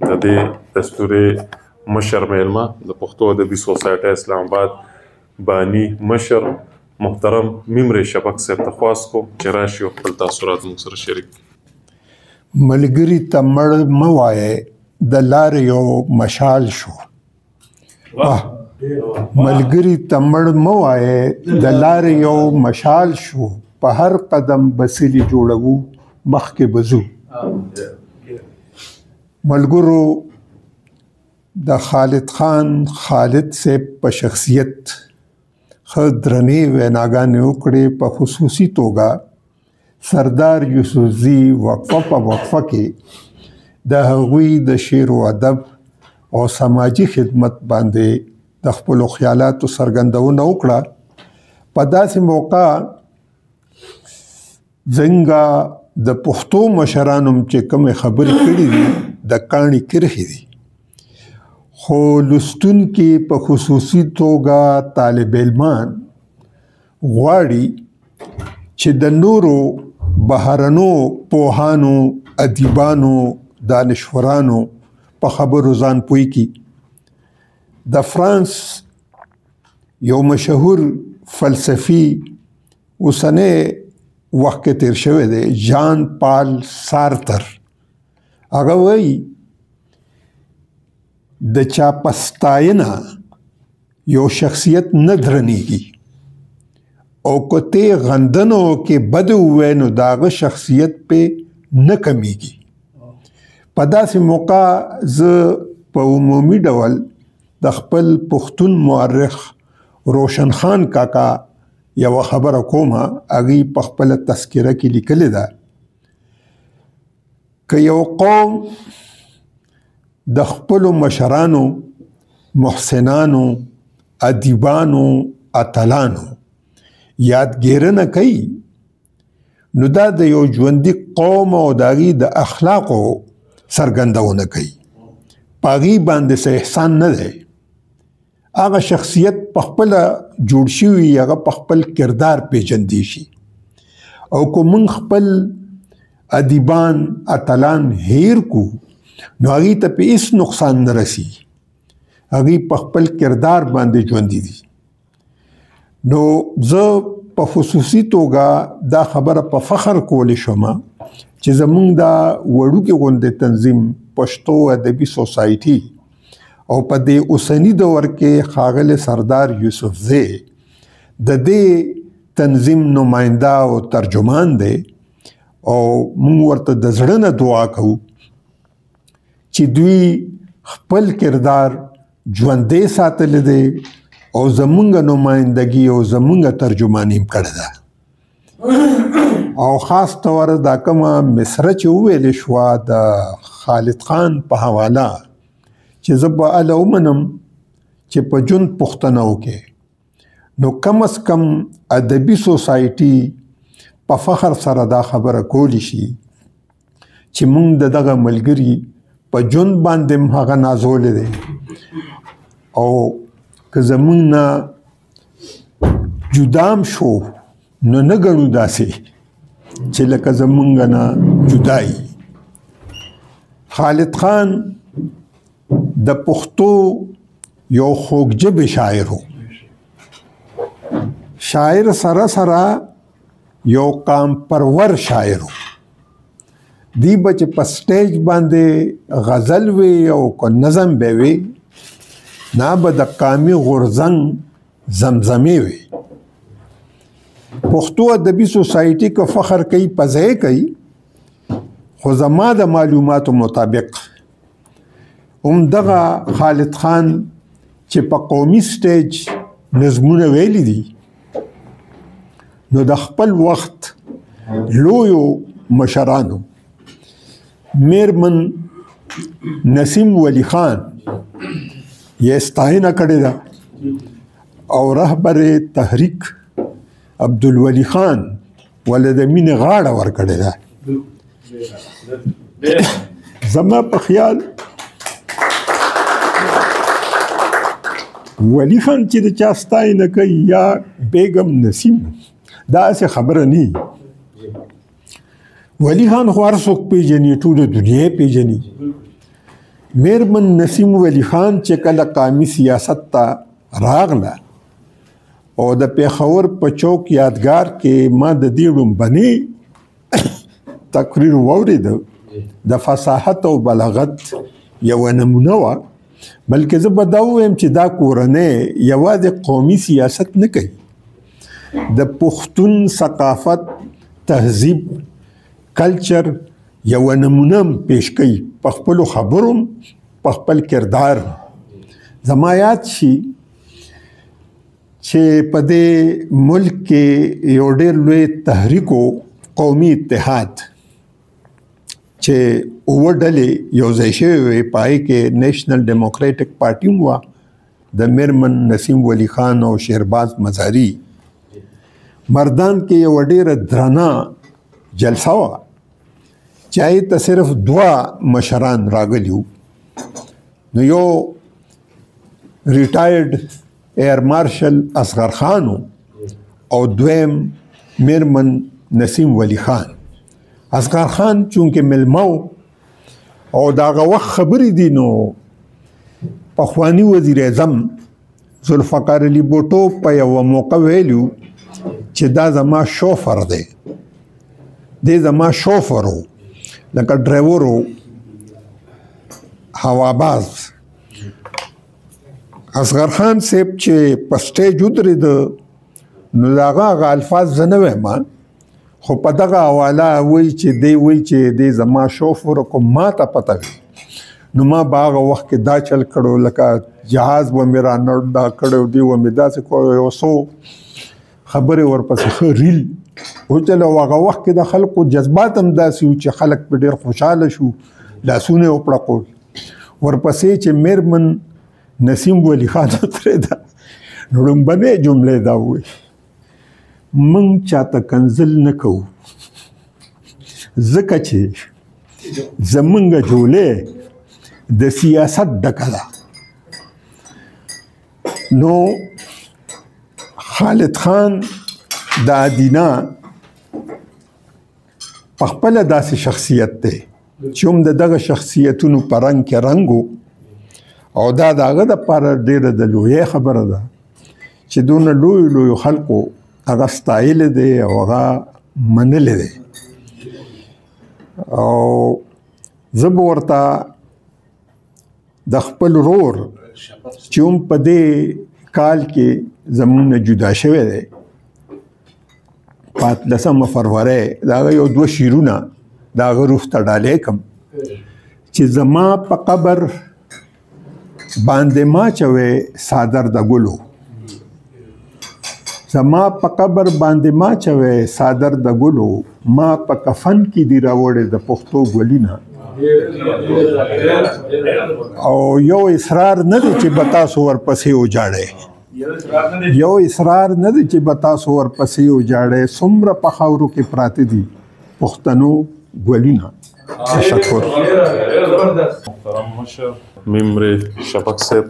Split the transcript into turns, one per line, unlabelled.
د دې دستوري مشر میلمه د پښتو ادبي سوسایټي اسلام آباد بانی مشر محترم میمري شفق صاحب ته خواست کوم چې راشي او خپل تاثرات موږ سره شریک کړي.
ملګري ته مړ مه وایې د لارې یو مشال شو. ملګري ته مړ مه وایې د لارې یو مشال شو، په هر قدم بسلي جوړوو مخکې به ځو. ملګرو د خالد خان خالد صاحب په شخصیت ښه درنې ویناګانې وکړې. په خصوصي توګه سردار یوسفزي وقفه په وقفه کې د هغوی د شعر و ادب او سماجي خدمت باندې د خپلو خیالاتو څرګندونه وکړه. په داسې موقع څنګه د پښتو مشرانو چې کومې خبرې کړي دي د کاڼي کرښې دي، خو لوستونکي په خصوصي توګه طالب علمان غواړي چې د نورو بهرنو پوهانو، ادیبانو، دانشورانو په خبرو ځان پوه کړي. د فرانس یو مشهور فلسفي اوسنی وخت کې تیر شوی دی، ژان پال سارتر، هغه وایي د چا په ستاینه یو شخصیت نه درنیږي، او که ته غندنو کې بد ووایې نو د هغه شخصیت پې نه کمیږي. په داسې موقع زه په عمومي ډول د خپل پښتون مورخ روشن خان کاکا یوه خبره کومه، هغوی په خپله تذکره کې لیکلې ده که یو قوم د خپلو مشرانو، محسنانو، ادیبانو، اتلانو یادګیرنه کوي، نو دا د یو ژوندي قوم او د هغوی د اخلاقو څرګندونه کوي. په هغوی باندې څه احسان نه دی. هغه شخصیت په خپله جوړ شوي، هغه په خپل کردار پیژندی شي. او که موږ خپل ادیبان، اتلان هیر کو نو هغوی ته په هیڅ نقصان نه رسی. هغوی په خپل کردار باندې ژوندي دي. نو زه په خصوصي توګه دا خبره په فخر کولی شم چې زموږ دا وړوکې غوندې تنظیم پښتو ادبي سوسایټي او په دې اوسني دور کې ښاغلی سردار یوسفزی د دې تنظیم نماینده او ترجمان دی، او موږ ورته د زړه نه دعا کوو چې دوی خپل کردار ژوندی ساتلی دی او زمونږ نمایندګي او زمونږ ترجماني هم کړې ده. او خاص طور دا کومه مصره چې وویلې شوه د خالد خان په حواله چې زه به هله ومنم چې په ژوند پوښتنه وکړې، نو کم از کم ادبي سوسایټي په فخر سره دا خبره کولی شي چې موږ د دغه ملګري په ژوند باندې هم هغه نازولی دی، او که زموږ نه جدام شو نو نه ګڼو داسې چې لکه زموږ نه جدایي. خالد خان د پښتو یو خوږ ژبې شاعر و. شاعر سره سره یو قام پرور شاعر و. دی به چې په سټیج باندې غزل وي او که نظم به وي، نه به د قامي غورځنګ زمزمې وي. پښتو ادبي سوسایټي که فخر کوي په ځای کوي، خو زما د معلوماتو مطابق همدغه خالد خان چې په قومي سټیج نظمونه ویلي دي، نو د خپل وخت لویو مشرانو میرمن نسیم ولی خان یې ستاینه کړې ده، او رهبر تحریک عبدالولی خان ولې د مینې غاړه ورکړې ده. زما په خیال ولی خان چې د چا ستاینه کوي یا بیگم نسیم، دا هسې خبره نه. ولی خان خو هر څوک پیژني، ټوله دنیا پیژني. میرمن نسیم ولی خان چې کله قومي سیاست ته راغله او د پیښور په چوک یادګار کې ما د دې ړومبني تقریر واورېده د فصاحت او بلاغت یو نمونه وه بلکې زه به دا ووایم چې دا کورنۍ یوازې قومي سیاست نه کوي د پښتون ثقافت تهذیب کلچر یو نمونه پیش کوي په خپلو خبرو په خپل کردار زما یاد شي چې په دې ملک کې یو ډېر لوی تحریک قومي اتحاد چې اووه ډلې یو ځای شوې وې په هغې کې نیشنل ډیموکریټک پارټي هم وه د میرمن نسیم ولی خان او شهرباز مزاري مردان کې یو ډېره درنه جلسه وه چې هغې ته صرف دوه مشران راغلي وو نو یو ریټایرډ ایر مارشل اصغر خان او دویم میرمن نسیم ولی خان اصغر خان چونکې مېلمه او د هغه وخت خبرې دي نو پخواني وزیر اعظم ذوالفقار علي بوټو په یوه موقع ویلي چې دا زما شوفر دی دی زما شوفر و لکه ډرایور و هواباز اصغر خان صاحب چې په سټیج ودرېده نو د هغه الفاظ زه نه وایم خو په دغه حواله وایي چې دی زما شوفر کوم ما ته پته وي نو ما به هغه وخت کې دا چل کړو لکه جهاز به مې رانړدا کړی دی و مې داسې کړی یو څو خبرې ورپسې ښه ریل وچلو هغه وخت کې د خلکو جذبات هم داسې وو چې خلک په ډېر خوشحاله شو لاسونه یې وپړقول ورپسې چې میرمن نسیم ولی خان ودرېده نو لومبنۍ جملې دا ووایي موږ چاته کنځل نه کوو ځکه چې زمونږ جولې د سیاست ډکه ده نو خالد خان د ادینا پخپله داسې شخصیت دی چې هم د دغه شخصیتونو په رنګ کې رنګ او دا د هغه دپاره ډېره د لویۍ خبره ده چې دونه لویو خلکو هغه ستایلی دی او هغه منلی دی او زه به ورته د خپل ورور چې هم په دې کال کې زموږ نه جدا شوی دی 15 فروری د هغه یو دوه شعرونه د هغه روح ته ډالۍ کړم چې زما په قبر باندې ما چوي صادر د ګلو زما په قبر باندې ما چوي صادر د ګلو ما په کفن کې دی راوړې د پښتو ګلینا او یو اصرار نه دی چې بتا سو ورپسې وجاړې یو اصرار نه دی چې بتا سو ورپسې وجاړې څومره په خاورو کې پراته دي پښتنو ګلینا تشکر
محترم مشر ممر شفق صاحب